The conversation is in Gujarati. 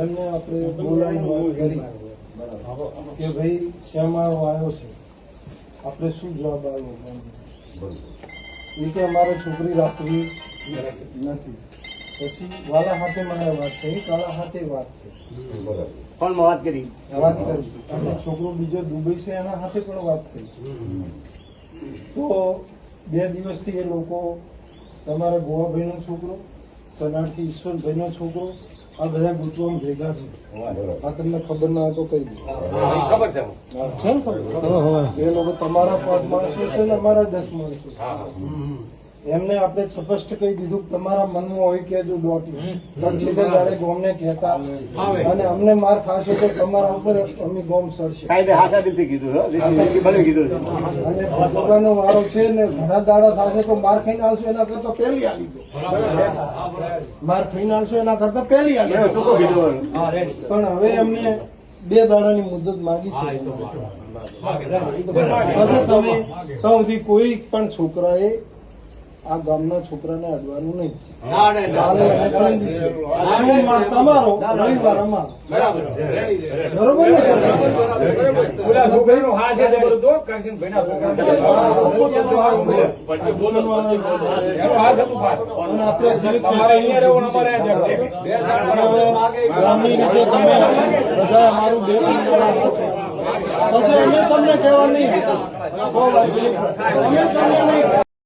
એમને આપણે બોલાવીને વાત કરી કે ભાઈ શ્યામાળો આવ્યો છે, આપણે શું જવાબ આવ્યો એ કે અમારે છોકરી રાખવી નથી. પછી વાલા હાથે મારે વાત થઈ, કાળા હાથે વાત થઈ, પણ વાત કરી અને છોકરો બીજો દુબઈ છે એના હાથે પણ વાત થઈ. તો 2 દિવસથી એ લોકો તમારા ગોવાભાઈ નો છોકરો, સનારથી ઈશ્વરભાઈ નો છોકરો, આ બધા ગોતવામાં ભેગા છે. આ તમને ખબર ના હોય તો કહી દો. ખબર છે એ લોકો તમારા 5 માણસો છે ને અમારા 10 માણસો છે. એમને આપણે સ્પષ્ટ કહી દીધું કે તમારા મનમાં હોય કે જો છેલ્લે ગોમને કહેતા અને અમને માર ખાશે તો તમારા ઉપર અમે ગોમ સરશે. સાહેબે હાથા દીધી કીધું કીધું અને ભગવાનનો વારો છે ને ઘણા દાડા થશે તો માર ખાઈને આવશો એના કરતા પહેલી આવી દો. માર ખાઈને આવશો એના કરતા પહેલી આવી દો. પણ હવે એમને 2 દાડાની મુદત માગી છે. તમે સુધી કોઈ પણ છોકરાએ આ ગામના છોકરાને અડવાનું નહીં. તમારો રવિવાર અમારો. બરોબર ને? ગ્રામની રીતે તમે બધા અમારું પછી અમે તમને કહેવા નહીં. અમે તમને નહીં